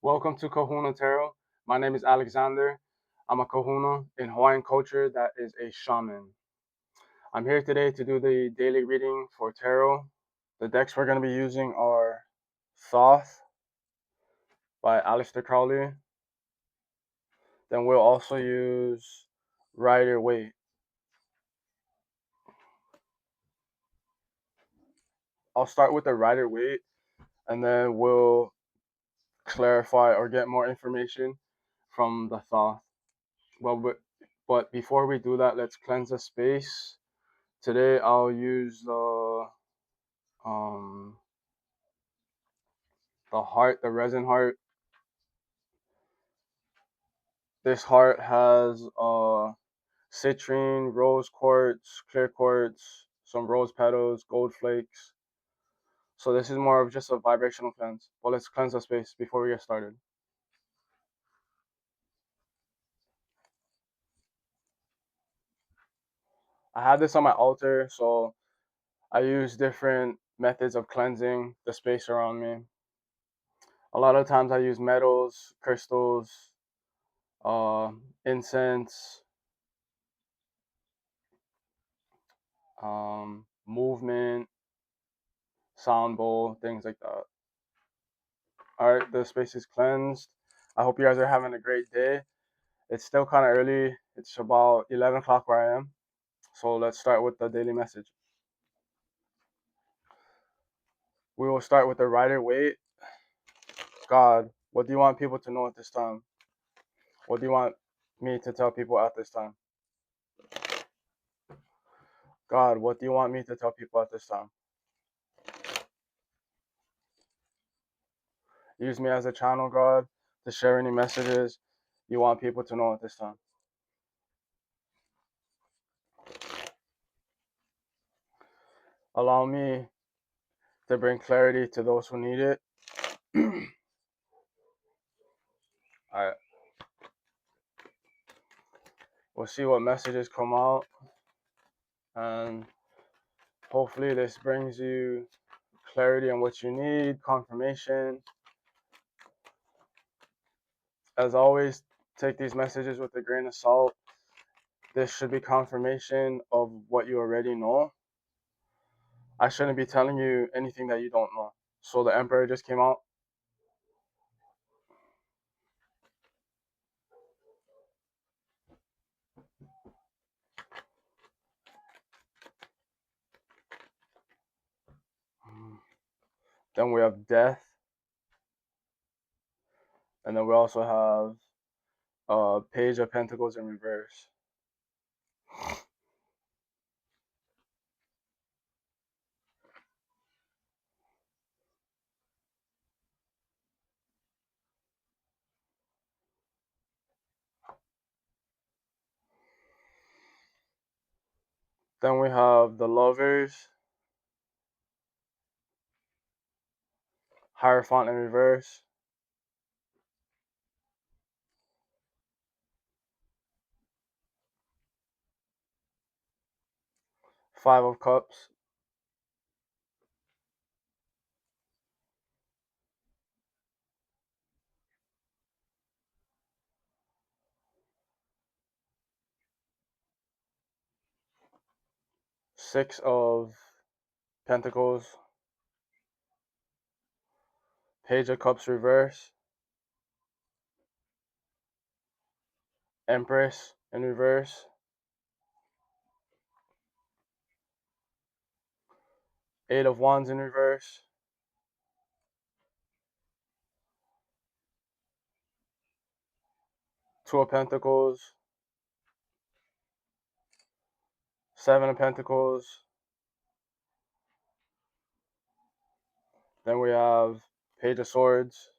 Welcome to Kahuna Tarot. My name is Alexander. I'm a kahuna in Hawaiian culture that is a shaman. I'm here today to do the daily reading for tarot. The decks we're going to be using are Thoth by Aleister Crowley. Then we'll also use Rider Waite. I'll start with the Rider Waite and then we'll clarify or get more information from the Thoth. But before we do that, let's cleanse the space. Today I'll use um the heart, the resin heart. This heart has citrine, rose quartz, clear quartz, some rose petals, gold flakes. So this is more of just a vibrational cleanse. But let's cleanse the space before we get started. I have this on my altar, so I use different methods of cleansing the space around me. A lot of times I use metals, crystals, uh, incense, movement, sound bowl, things like that. All right, the space is cleansed. I hope you guys are having a great day. It's still kind of early. It's about 11 o'clock where I am. So let's start with the daily message. We will start with the Rider Waite. God, what do you want people to know at this time? What do you want me to tell people at this time? God, what do you want me to tell people at this time? Use me as a channel, God, to share any messages you want people to know at this time. Allow me to bring clarity to those who need it. All right. We'll see what messages come out, and hopefully this brings you clarity on what you need, confirmation. As always, take these messages with a grain of salt. This should be confirmation of what you already know. I shouldn't be telling you anything that you don't know. So the Emperor just came out. Then we have Death. And then we also have Page of Pentacles in reverse. Then we have the Lovers, Hierophant in reverse, Five of Cups, Six of Pentacles, Page of Cups reverse, Empress in reverse, Eight of Wands in reverse, Two of Pentacles, Seven of Pentacles. Then we have Page of Swords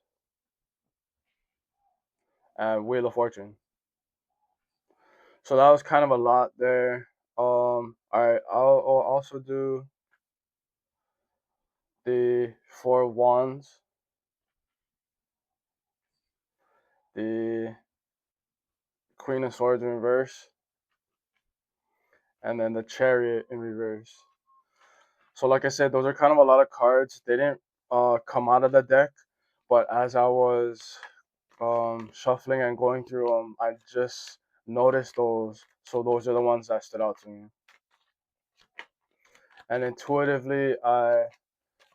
and Wheel of Fortune. So that was kind of a lot there. All right, I'll also do the Four of Wands, the Queen of Swords in reverse, and then the Chariot in reverse. So like I said, those are kind of a lot of cards. They didn't come out of the deck, but as I was shuffling and going through them, I just noticed those. So those are the ones that stood out to me. And intuitively, I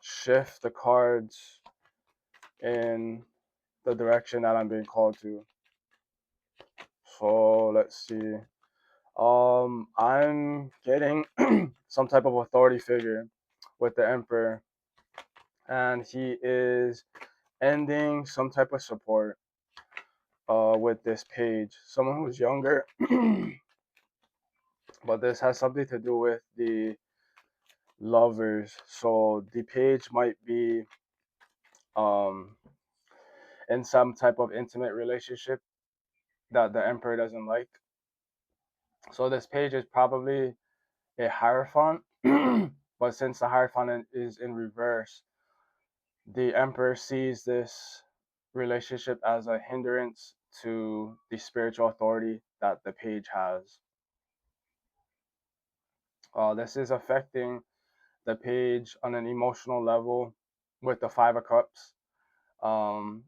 shift the cards in the direction that I'm being called to. So let's see. I'm getting some type of authority figure with the Emperor, and he is ending some type of support with this page. Someone who's younger, but this has something to do with the lovers. So the page might be um in some type of intimate relationship that the Emperor doesn't like. So this page is probably a Hierophant, but since the Hierophant is in reverse, the Emperor sees this relationship as a hindrance to the spiritual authority that the page has. This is affecting the page on an emotional level with the Five of Cups. Um,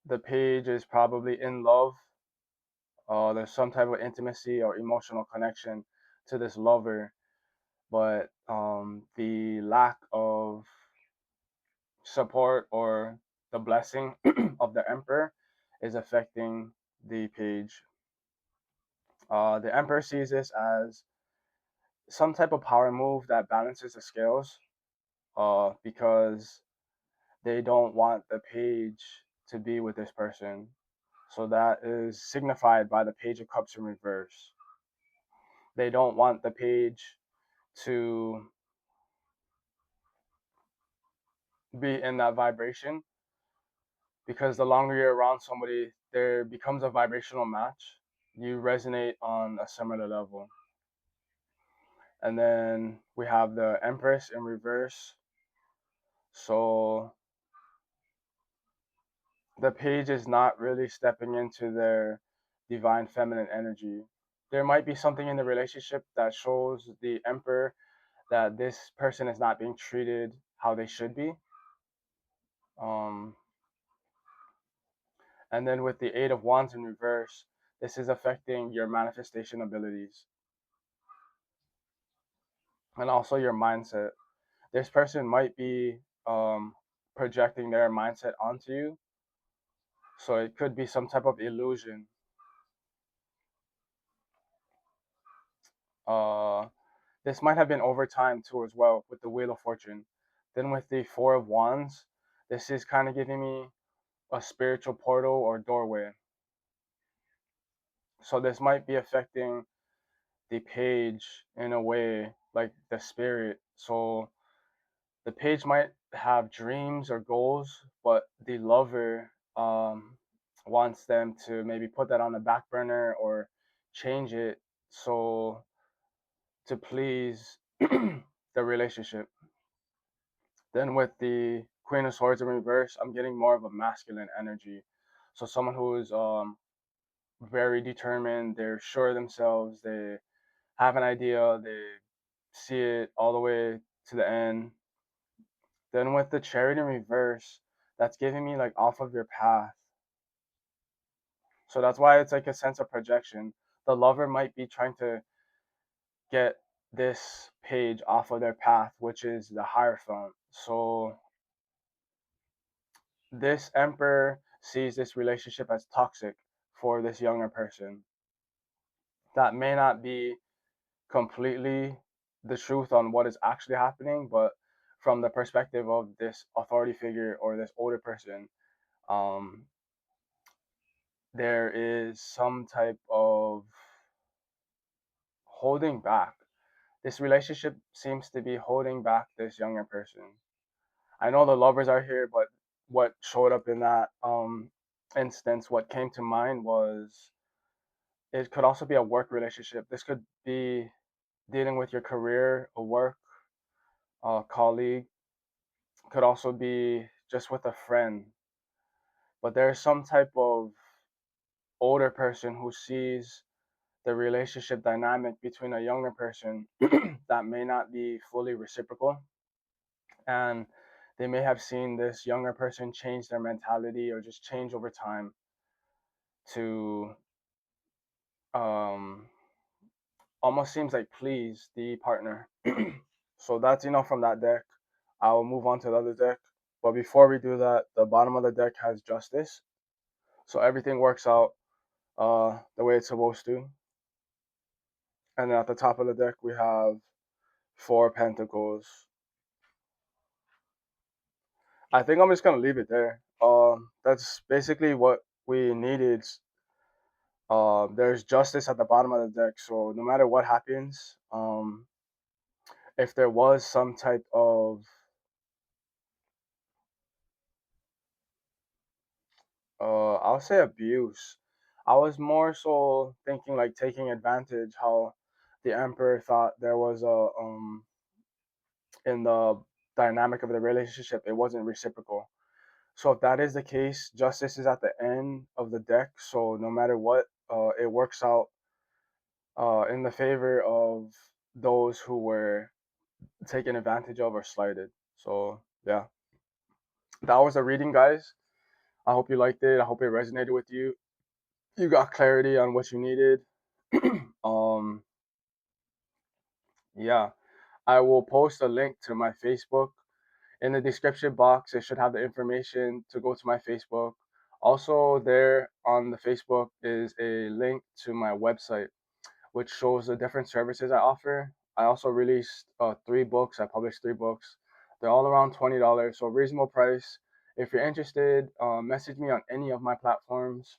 the page is probably in love. There's some type of intimacy or emotional connection to this lover, but the lack of support or the blessing of the Emperor is affecting the page. The Emperor sees this as some type of power move that balances the scales because they don't want the page to be with this person. So that is signified by the Page of Cups in reverse. They don't want the page to be in that vibration because the longer you're around somebody, there becomes a vibrational match. You resonate on a similar level. And then we have the Empress in reverse. So the page is not really stepping into their divine feminine energy. There might be something in the relationship that shows the Emperor that this person is not being treated how they should be. Um, and then with the Eight of Wands in reverse, this is affecting your manifestation abilities and also your mindset. This person might be projecting their mindset onto you. So it could be some type of illusion. Uh, this might have been over time too as well with the Wheel of Fortune. Then with the Four of Wands, this is kind of giving me a spiritual portal or doorway. So this might be affecting the page in a way like the spirit. So the page might have dreams or goals, but the lover wants them to maybe put that on the back burner or change it so to please the relationship. Then with the Queen of Swords in reverse, I'm getting more of a masculine energy. So someone who is very determined, they're sure of themselves, they have an idea, they see it all the way to the end. Then with the Chariot in reverse, that's giving me like off of your path. So that's why it's like a sense of projection. The lover might be trying to get this page off of their path, which is the Hierophant. So this Emperor sees this relationship as toxic for this younger person. That may not be completely the truth on what is actually happening, but from the perspective of this authority figure or this older person, um, there is some type of holding back. This relationship seems to be holding back this younger person. I know the lovers are here, but what showed up in that instance, what came to mind was it could also be a work relationship. This could be dealing with your career, a work, a colleague, could also be just with a friend. But there's some type of older person who sees the relationship dynamic between a younger person that may not be fully reciprocal. And they may have seen this younger person change their mentality or just change over time to um, almost seems like please the partner. So that's enough from that deck. I will move on to the other deck. But before we do that, the bottom of the deck has justice. So everything works out the way it's supposed to. And then at the top of the deck, we have four pentacles. I think I'm just gonna leave it there. That's basically what we needed. There's justice at the bottom of the deck, so no matter what happens, if there was some type of I'll say abuse. I was more so thinking like taking advantage. How the emperor thought there was a in the dynamic of the relationship, it wasn't reciprocal. So if that is the case, justice is at the end of the deck. So no matter what, it works out in the favor of those who were taken advantage of or slighted. So yeah, that was the reading, guys. I hope you liked it. I hope it resonated with you. You got clarity on what you needed. um, yeah, I will post a link to my Facebook in the description box. It should have the information to go to my Facebook. Also, there on the Facebook is a link to my website, which shows the different services I offer. I also released 3 books. I published 3 books. They're all around $20, so reasonable price. If you're interested, message me on any of my platforms,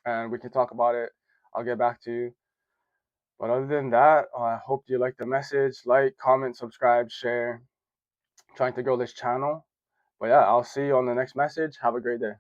and we can talk about it. I'll get back to you. But other than that, I hope you like the message. Like, comment, subscribe, share. Trying to grow this channel. But yeah, I'll see you on the next message. Have a great day.